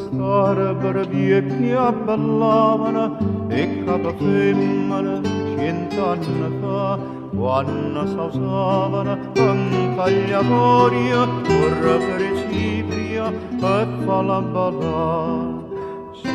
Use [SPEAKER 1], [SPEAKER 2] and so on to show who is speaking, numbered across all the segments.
[SPEAKER 1] starbere vecchia ballavano e capa femmina 100 anni fa, quando s'usavano un tagliatorio corre per Cipria e fa la ballare. Se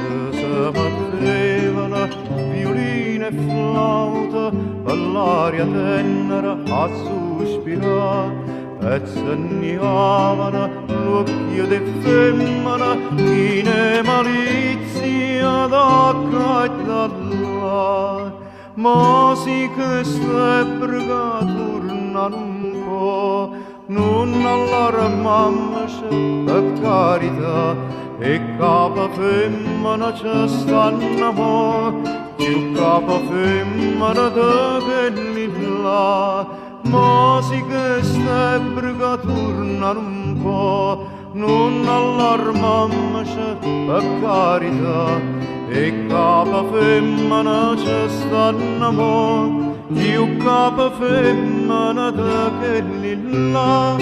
[SPEAKER 1] mettevano violine e flauta all'aria tenera a sospirare e segnavano l'occhio di femmina in malizia da qua e da là. Ma sì che s'ebbrega tornano un po', non allarmammoci per carità, e capa femmina ci stanno mo', più capa femmina da quelli là. Ma sì che s'ebbrega tornano un po', non allarmammoci per carità, e capa femmina ci stanno mo', più capa femmina da quelli là.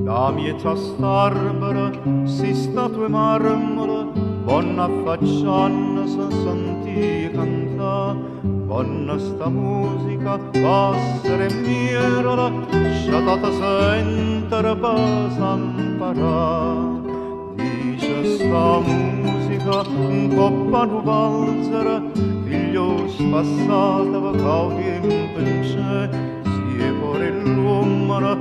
[SPEAKER 1] La mieta starbera, si statue marmora, buona facciana si sentì cantà, buona sta musica, passere e mirola, sciatata sentere basa imparà. Dice sta musica, un coppa nu valzera, figlio spassata va cau tempo in c'è, e pure l'uomo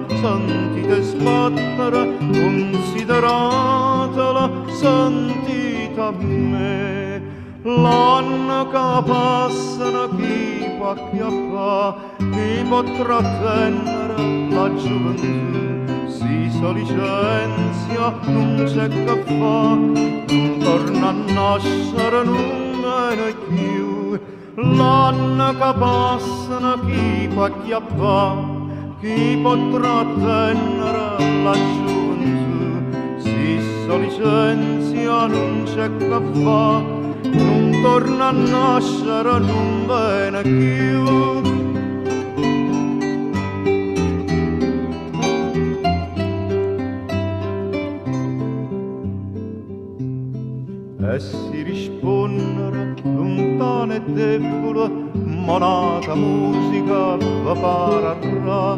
[SPEAKER 1] sentite sbattere, consideratela sentita a me. L'anno che passano chi può acchiappare, chi può trattenere la gioventù, si licenzia, non c'è che fa, non torna a nascere, non viene più. L'anno che passano chi può acchiappare, chi può trattenere la gioventù, si licenzia, non c'è che fa, non torna a nascere, non viene più. E si rispondere lontana e debole, monata musica va pararà,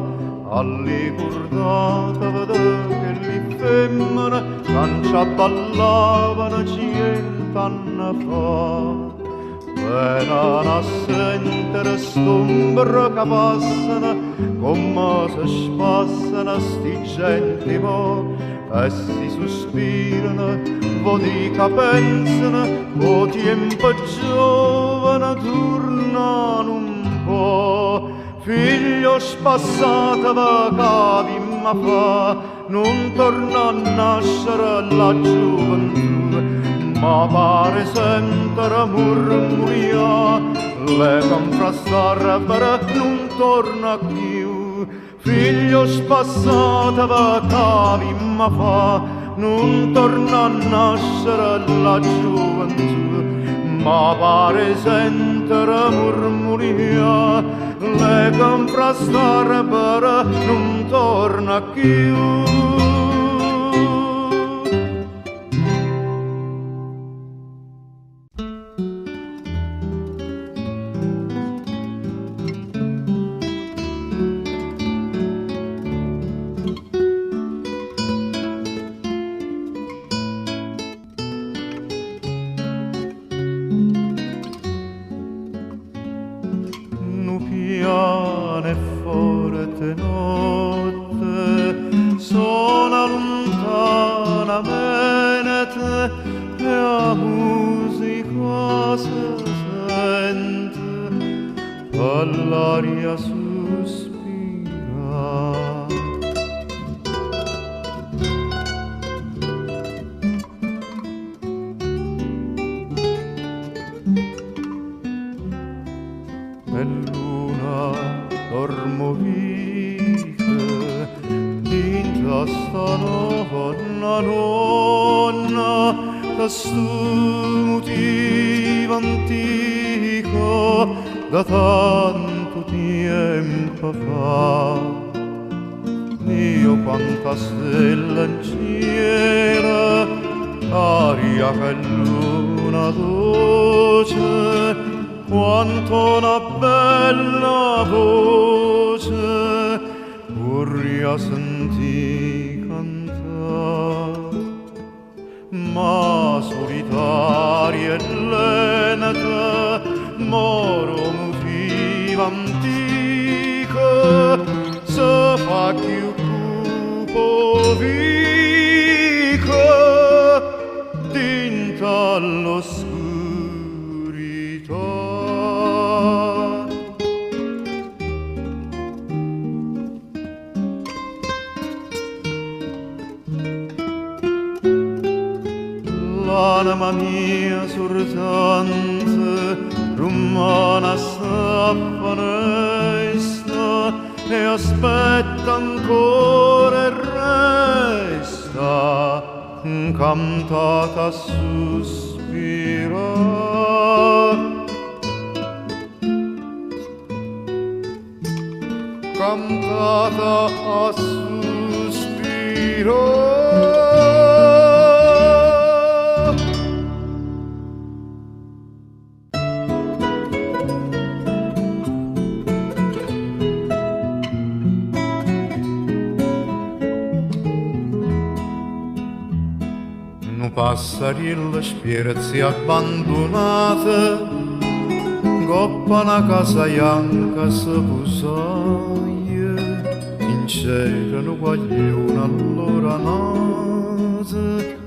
[SPEAKER 1] alle cordate vedere che li femmine cancia ballavano 100 anni fa. Venano a sentire st'ombra che passano, come si spassano sti genti mo', e si sospirano, vo dica pensano, o tempo giovane tornano un po'. Figlio spassato va cavimma fa, non torna a nascere la gioventù, ma pare sentire murmuria, le confrastarbere non torna più. Figlio spassato va cavimma fa, non torna a nascere la gioventù, ma pare sentire murmuria, le confrastarbere non torna più. Piane forte notte suona lontanamente e la musica si sente all'aria sospira. E luna dormoviche dintra sta nonna da stu motivo antico da tanto tempo fa. Dio quanta stella in cielo, aria che luna dolce, quanto una bella voce vorrei sentì cantare. Ma solitaria e lenta moro motiva antica se fa più cupo vica dinta all'oscurità. L'anima mia sortante rumana s'affanesta e aspetta ancora e resta cantata a sospirare, cantata a sospirare. Passarille spiriti abbandonate, coppa una casa bianca se pusaia, in c'erano guaglione allora nate,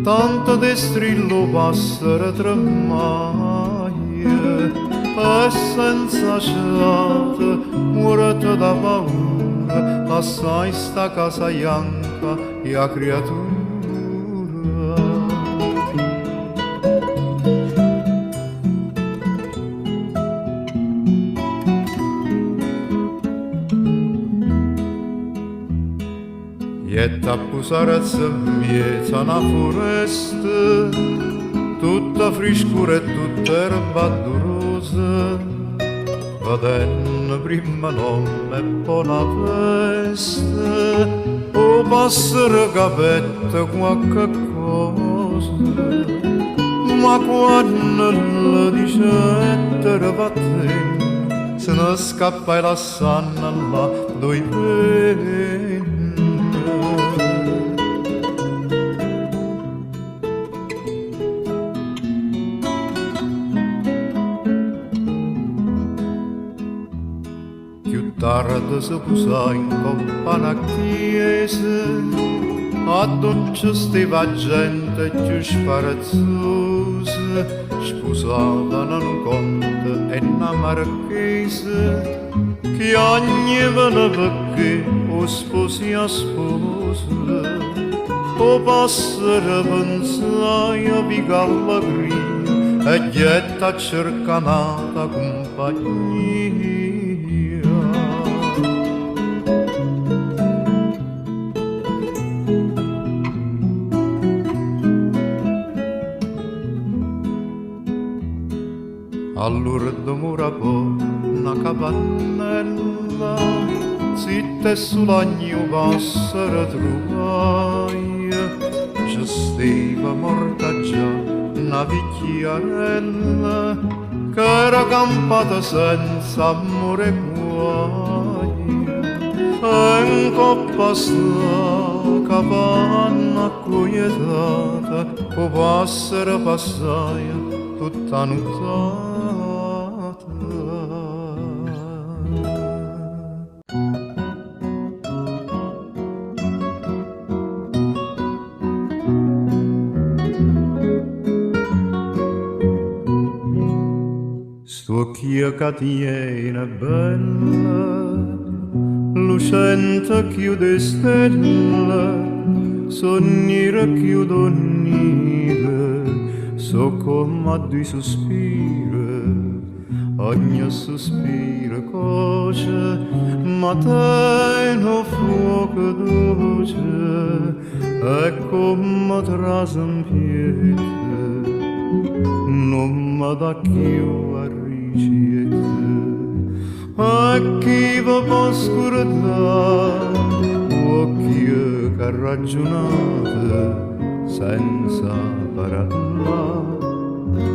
[SPEAKER 1] tanto di strillo passare tremaia, e senza ciate, morte da paura, assai sta casa bianca e a creatura. E tappusare miezza una foresta, tutta friscura e tutta erba durosa, vadenne prima nome e poi una festa, o passare capetta qualche cosa, ma quando la dicette vattene, se ne scappa e la sanna là dove venne. Tarda se pusa in coppa una chiesa, a dolce stiva gente più sparazzosa, sposata in un conte e una marchese, che ogni vene perché o sposi a sposa, o passare pensaia pica allegria, e getta cercanata compagnia. Allora mura una capannella, zitta e sull'agno passare trovaia, ci stava morta già una vecchiarella, che era campata senza amore e guai, e in coppa sta capanna accoglietata, o passare passaia tutta nuotata. St'occhio che tiene bella, lucente chiude stelle, sognire chiudo nire, so come a due sospiri, ogni sospiro coce, ma te no fuoco dolce, e come trasempiete, non mi dà più a ridere. dici a chi va può scordare occhi che ragionate senza parlare,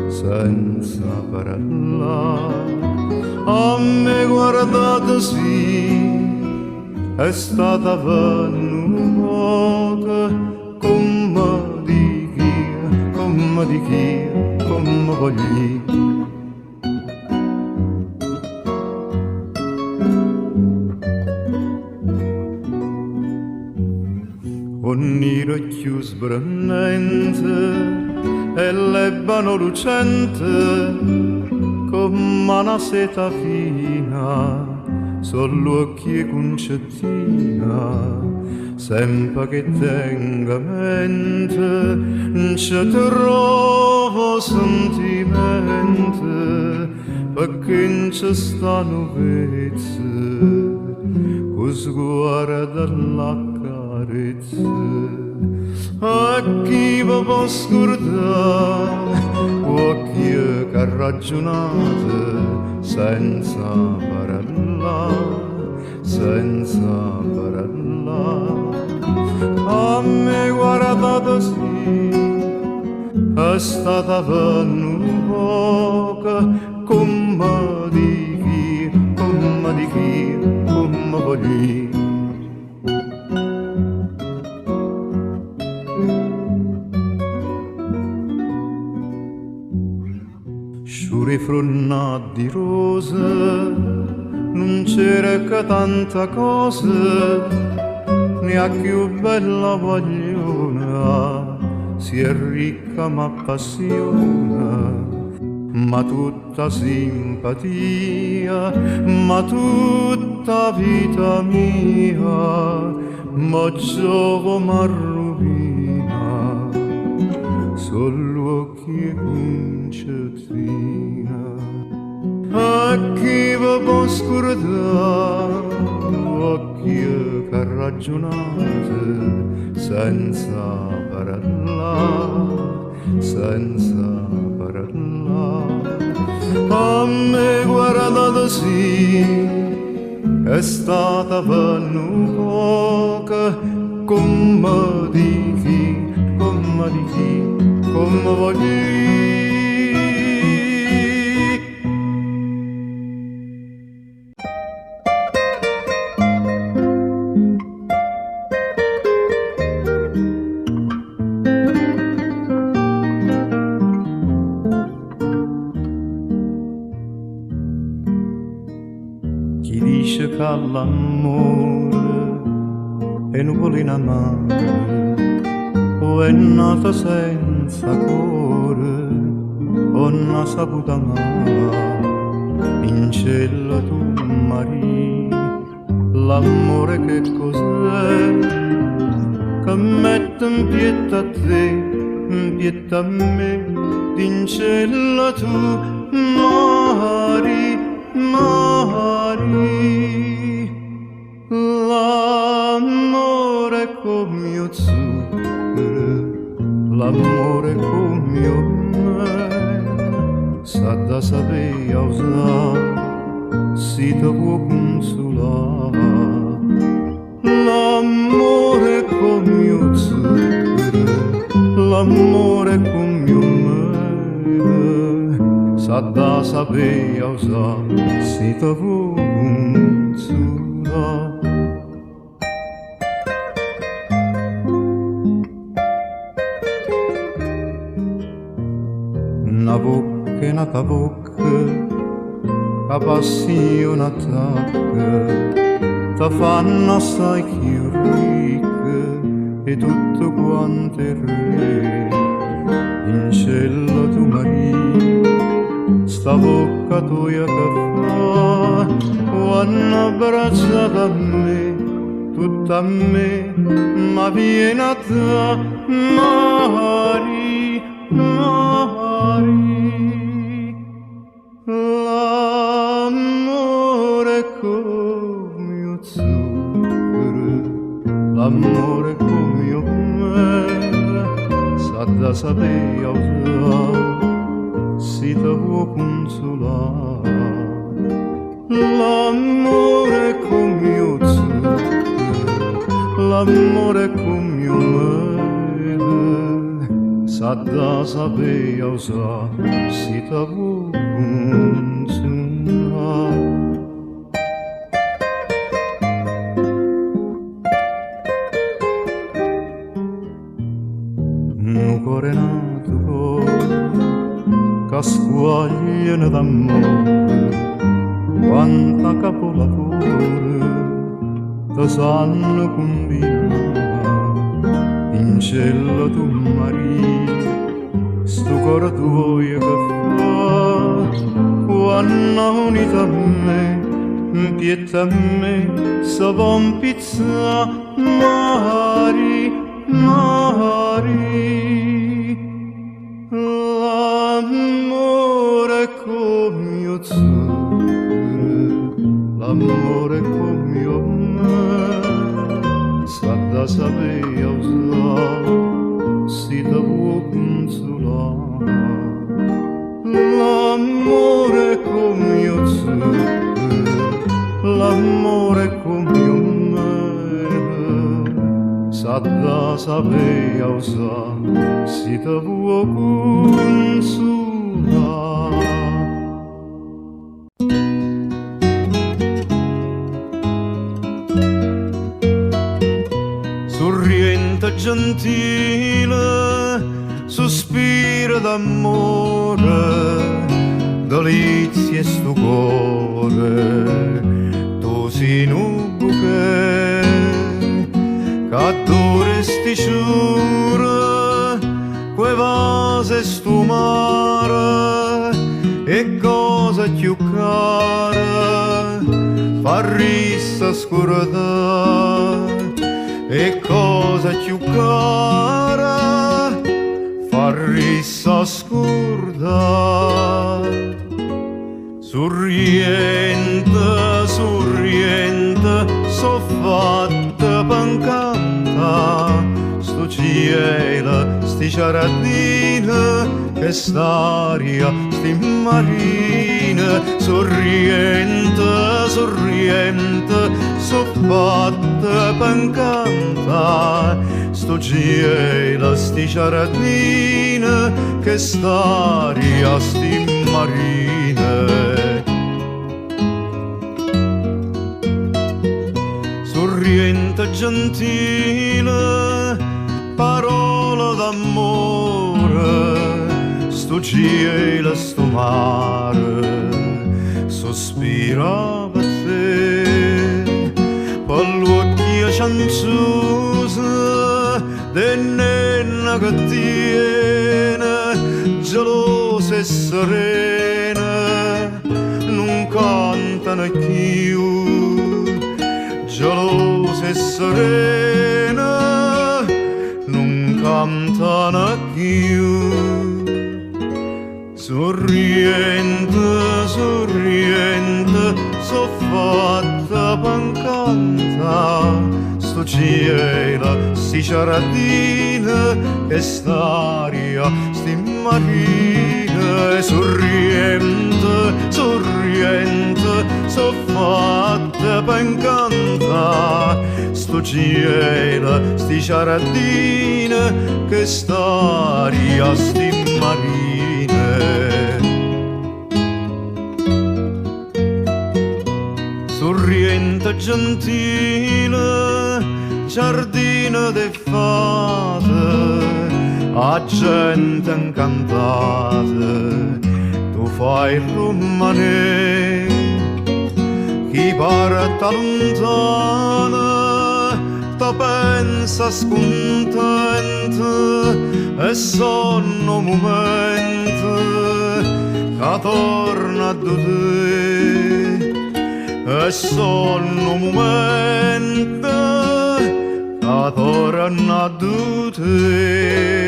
[SPEAKER 1] senza parlare. A me guardate sì, è stata venuta come di chi, come di chi, come voglio. Ogni occhio sbrannente e l'ebano lucente come una seta fina solo occhi e concettina sempre che tenga mente ci trovo sentimento perché non ci stanno vezze con sguardo la carezza a chi vi può scordare occhi che ragionate senza parlare, senza parlare. A me guardate sì, è stata venuta come di chi, come di chi, come voglio. Sciure fronna di rose, non c'era che tanta cosa, neanche più bella guagliona, si è ricca ma passiona, ma tutta simpatia, ma tutta vita mia, ma giovo ma rovina, solo occhi e concettina. A chi vi può scordare occhi che ragionate senza parlare, senza parlare. A me guardate sì, è stata venuta come di chi, come di chi, come voglio. Chi dice che l'amore è nuvolina mare o è nata senza cuore o non saputa amare in cielo tu Maria l'amore che cos'è che mette in pietà a te in pietà a me in cielo tu Maria Mari, l'amore come mio zucchero, l'amore come mio mele, sa da sapere usare, si te può consolare. L'amore come mio zucchero, l'amore come mio mele, sa da sapere usare, si te può consolare. Una bocca e una bocca, che passione attacca, ti fanno assai più ricca e tutto quanto è re. In cielo tu Maria, sta bocca tua che fa, quando abbracciata a me, tutta a me, ma viene a te, Maria, Maria, l'amore come mio zucchero, l'amore come mio mele, sa da sapere usare, si si te può consolare. L'amore come io l'amore come io mele, sa da sapere usare si te può consolare. Un cuore nato che squagliano d'amore, quanta capolavoro ti sanno combinare. In cielo tu Maria, sto cuore tuo che fa, quando unito a me, pietta a me, se va un pizza, Mari, Mari. L'amore come io l'amore come io me, sa da sapere usare, si te può consolare. L'amore come io l'amore come io me, sa da sapere usare, si te può consolare. Sorriente gentile, sospiro d'amore, delizie sto cuore, tu sei un bouquet, che dovresti giure, que vase sto mare, e cosa più cara, fa rissa scordare. E cosa più cara, fa rissa scordare. Sorriente, sorriente, so fatta pancanta, sto cielo, sti giardini, che st'aria, sti marine. Sorriente, sorriente, so fatta pancanta, sto cielo, sti giardini, che st'aria, sti marine. Sorriente gentile, parola d'amore, sto cielo, sto mare, sospira per te, per l'occhio cianciose, dennenna che tiene, gelosa e serena, non cantano più, gelosa e serena, non cantano più. Sorriente, sorriente, so fatta pancanta, sto cielo, sti giardini, che st'aria, sti marine. Sorriente, sorriente, so fatta pancanta, sto cielo, sti giardini, che st'aria, sti marine. Sorriente gentile, giardino de fate, a gente incantata, tu fai rimanere, chi parte lontana, ti pensa scontenta, e sono momenti che torna a te. E sono momenti che tornano a te.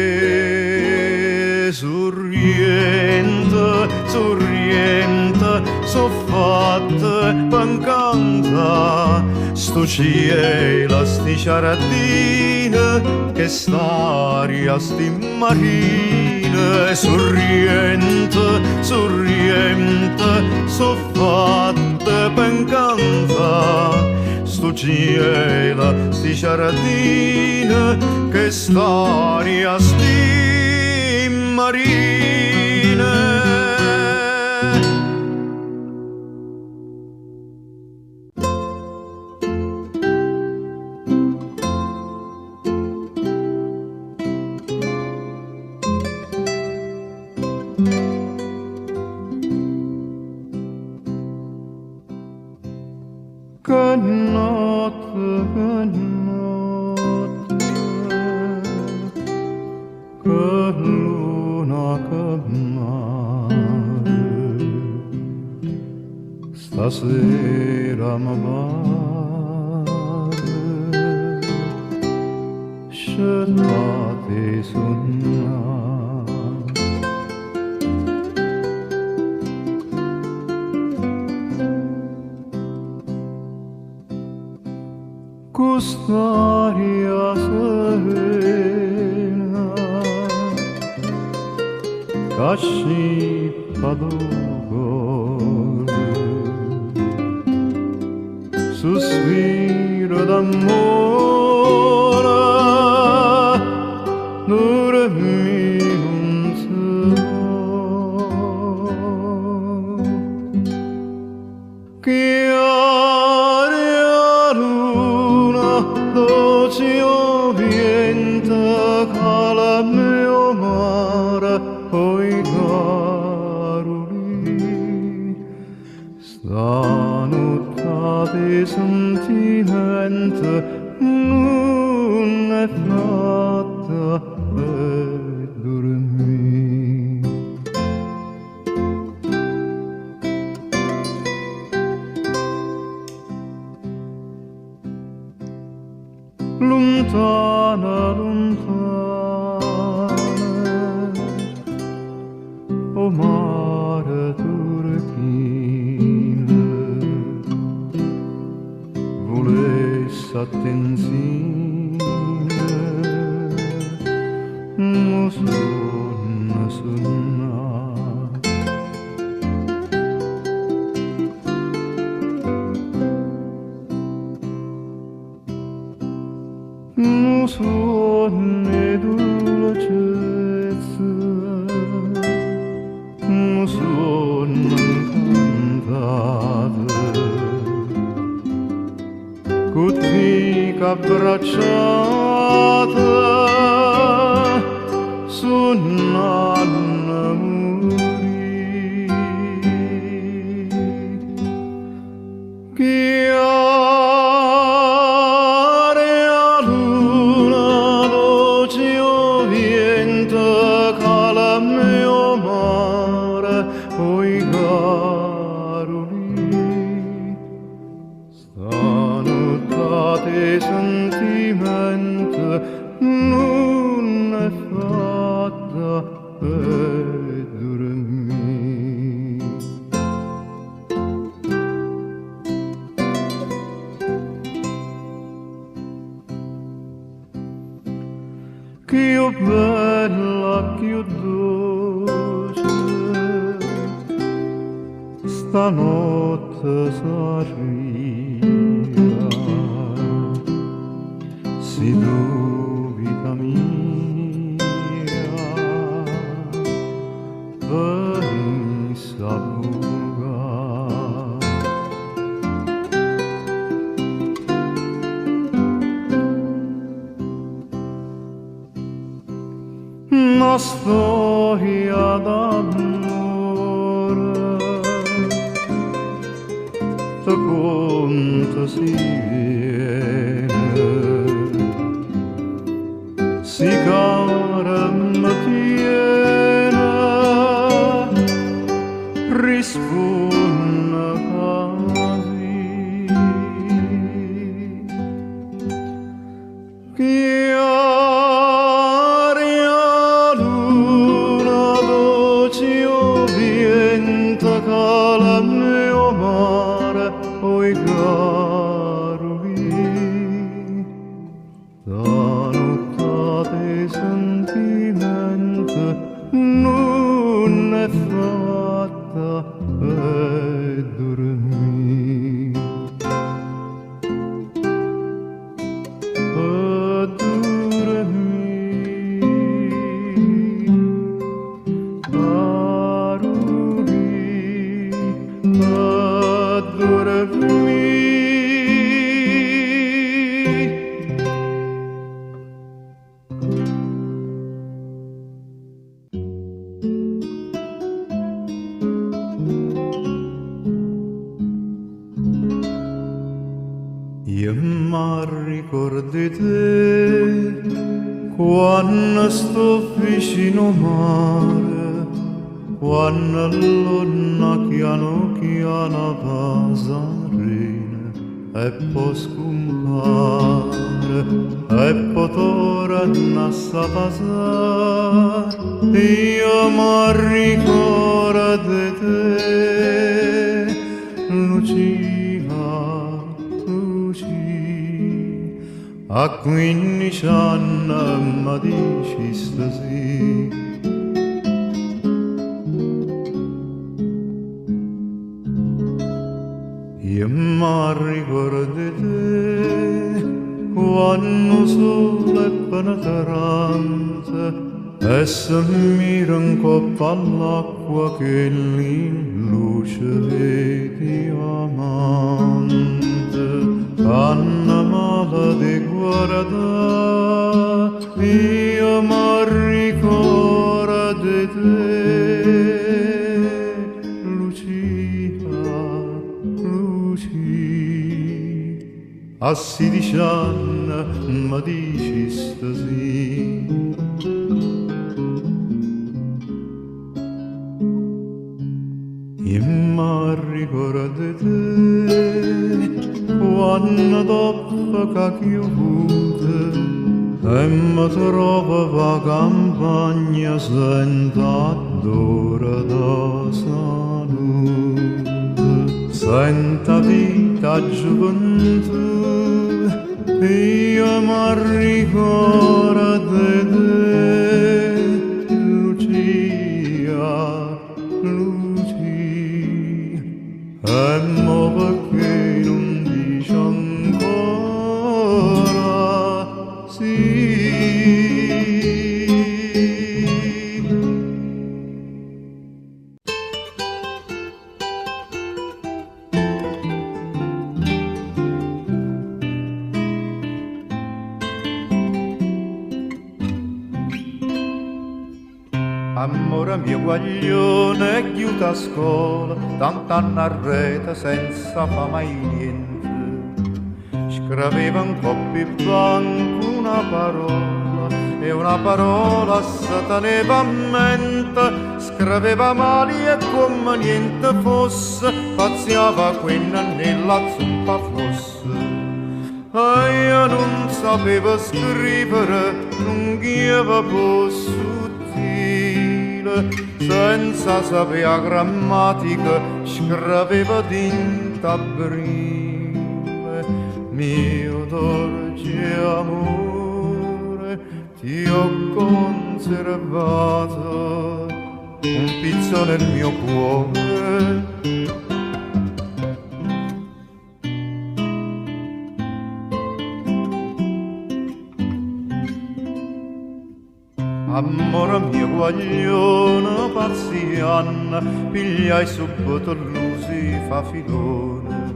[SPEAKER 1] Sorridi sorriente, sorriente, soffatte, pancanta, sto cielo, sti ciaradine, che staria, sti marine, sorriente, sorriente, soffatte, pancanta, sto cielo, sti ciaradine, che staria, sti marine. Che notte, che luna, che mare, stasera mi pare, scegliate sonnare. Quest'aria serena che scippa d'ogore, sospiro d'amore, dormi non so. Che dolce vento cala mio mare, oi caroli, stanotte di sentimento non è fatta per dormire. Lontana, lontana, o mare turchino, volesse attenzione, mo sonna, sonna. Suoni dolcezza, suoni cantate, così che abbracciate, suonano muri. Che oi caroli, stanotte sentimento non è fatta per dormire. Che bella, che dolce, stanotte s'arriva, si dubita mia, venisse a buga. Una storia d'amore te conto si viene, si cara mi tiene, risponde così. Che aria luna Io mi ricordo di te quando sto vicino al mare, quando l'onna piano piano pasarina e poi scompare e poi torna a passare. Io mi ricordo di te, Lucia, a 15 anni mi dici stasì. Io mi ricordo di te quando sole è penetrante e si mira in coppa all'acqua che in luce di diamante. Anna mala di guarda, io mi ricordo di te, Lucia, Lucia. A 16 anni mi dici stasì. Io mi ricordo di te quando dopo che ha piovuto e mi trovo a campagna senza d'ora da salute, senza vita gioventù, io mi ricordo di te, Lucia, Lucia, e mo perché non dici ancora sì. Amore mio guaglione, chiusa a scuola, tant'anni a rete senza fa mai niente. Scriveva in coppi banco una parola e una parola si teneva a mente. Scriveva male e come niente fosse, pazziava quella nella zuppa fosse. E io non sapevo scrivere, non chiedeva posso senza sapere grammatica, scriveva d'int'aprile. Mio dolce amore, ti ho conservato un pizzo nel mio cuore. Amore mio guaglione parziana, pigliai subito l'usi fa filone.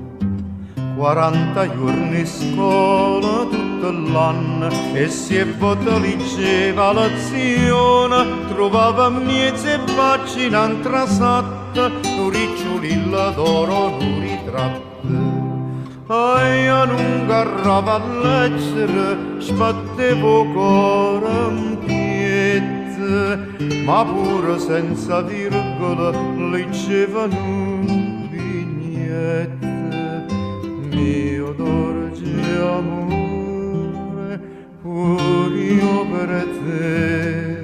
[SPEAKER 1] 40 giorni scuola tutto l'anno e si è leggeva lezione. Trovava miezze e pagine intrasatte, un ricciolilla d'oro, un ritratto. E io non garrava a leggere, sbattevo cuore ma pure senza virgola leggevano vignette. Mio dolce amore, pur io per te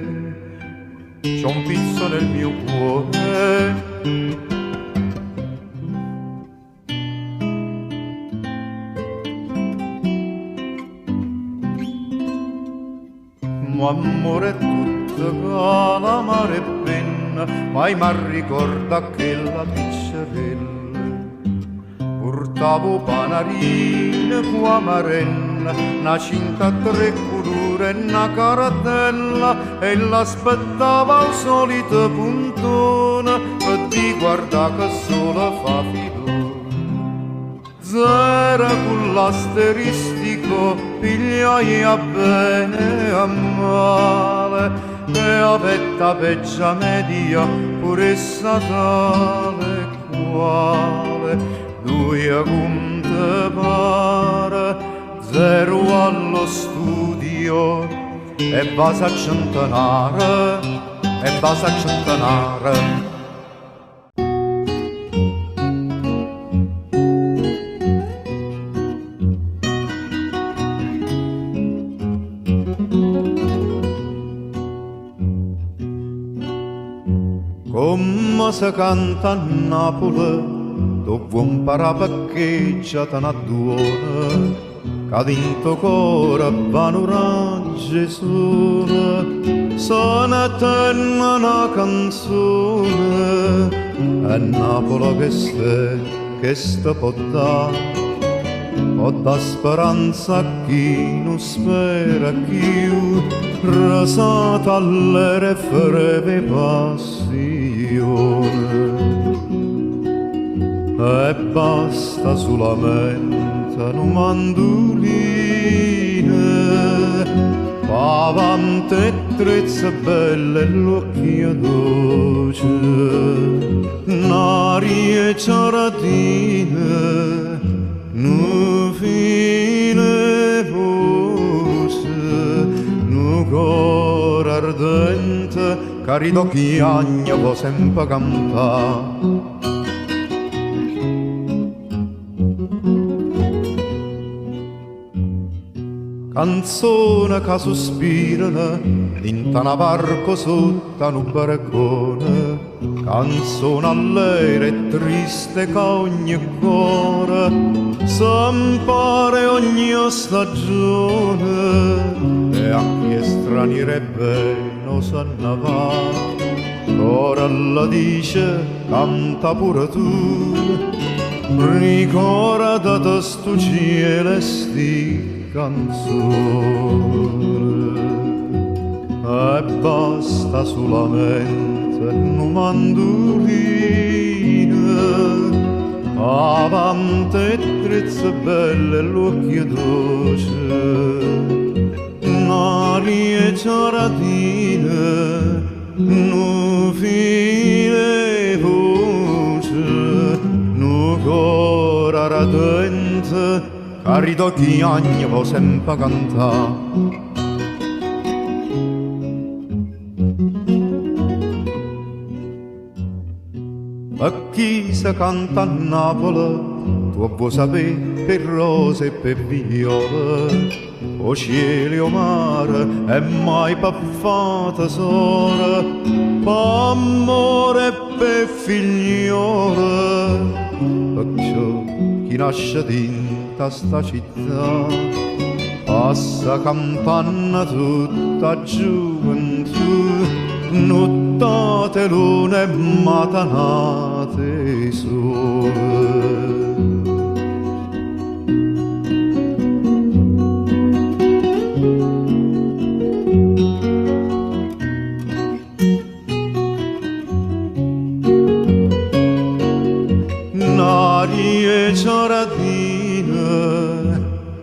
[SPEAKER 1] c'ho un pizzo nel mio cuore. Ma amore calamare e penna, mai mi ricorda che la piccerella portavo panarine qua marenna, una cinta a 3 colore e una caratella, e l'aspettava al solito puntone per di guarda che solo fa filone. Zero con l'asteristico, pigliai a bene e a male, e avetta peggia media pure essa tale quale. Due conte pare zero allo studio e vas a centenare, e vas a centenare. Come si canta a Napoli, dove un parapaccheggia te n'ha due, che dentro cuore vanno Gesù, se ne tenne una canzone, a Napoli che sta può da speranza a chi non spera più, rasata alle freve passione. E basta solamente un mandoline, avanti e trezze belle e l'occhio dolce, n'aria e giardine, nu fine voce, nu cor ardente, cari d'occhi agno può sempre cantare. Canzone che sospirano in una barco sotto un barcone, canzone allegra e triste che ogni cuore s'ampare ogni stagione, e a chi è straniero e bene se ne va. Ora la dice canta pure tu, ricordate sto cielo e sti canzone, e basta solamente un mandoline, avanti e trezze belle e l'occhio dolce, n'aria e giardine, nu fine voce, nu cor ardente, cari d'occhi agno può sempre cantare. A chi si canta a Napoli, tu vuoi sapere per rose e per viole, o cielo e o mare, e mai per fata sola, per amore e per figliole. Perciò chi nasce dinta sta città passa campana tutta gioventù, nottate lune e matanate sole. N'aria e giardine,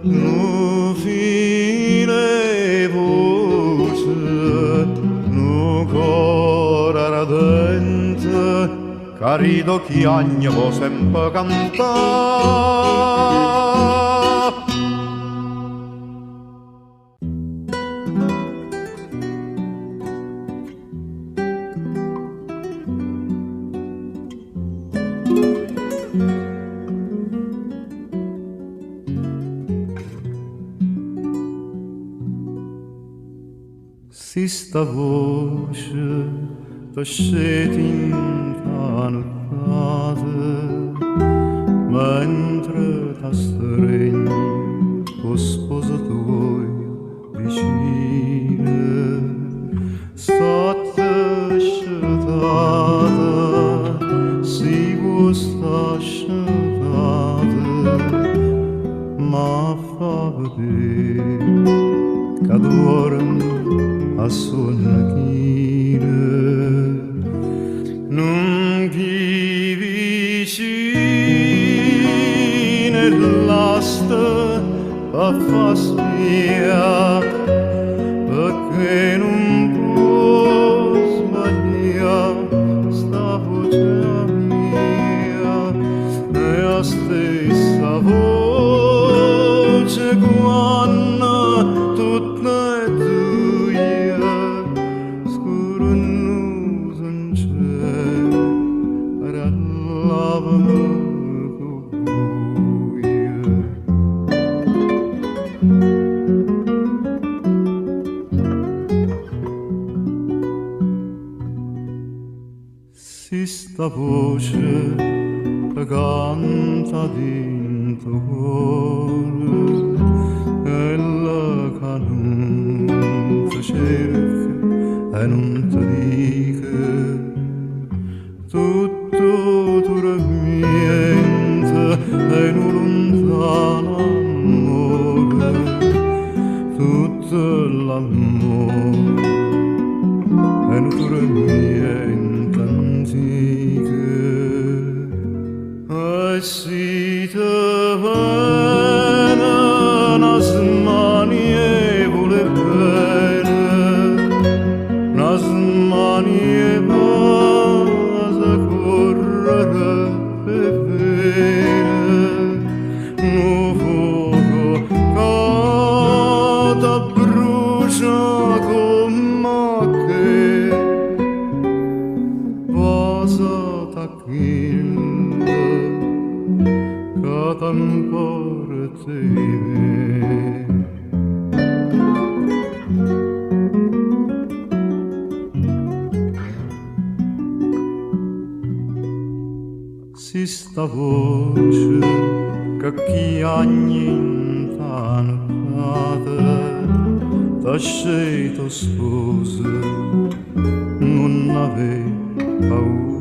[SPEAKER 1] nu fine voce, nu cor ardente, cari d'occhi agno può sempre cantare. Si sta voce t'asceti incantate, mentre t'astregni o sposo tuoi vicine, state scetate, si vostra scetate, ma fa vedere che dormi a sonnachire, non ti vicine l'asta a fa spia, perché non può sbagliare sta voce mia, è la stessa voce qua sta voce che canta dentro cuore e la che non ti cerca e non ti dica tutto dormiente e in un lontano amore tutto l'amore e non dormiente antica e si te bene nas manievole bene nas manievole ancora te si sta voce che chi ogni intancata da scelto sposa non ave paura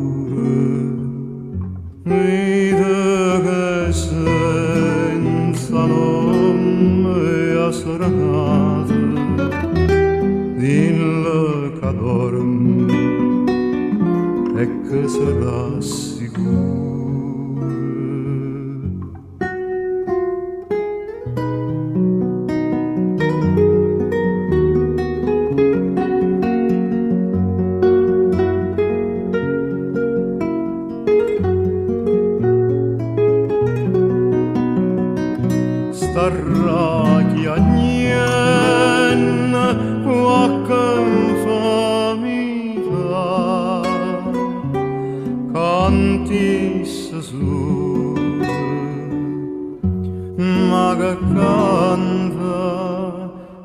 [SPEAKER 1] senza nome assornata dillo che dorme e che sarà sicuro starrachia niente qualche famiglia cantisse su ma che canta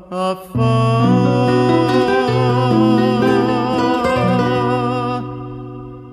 [SPEAKER 1] a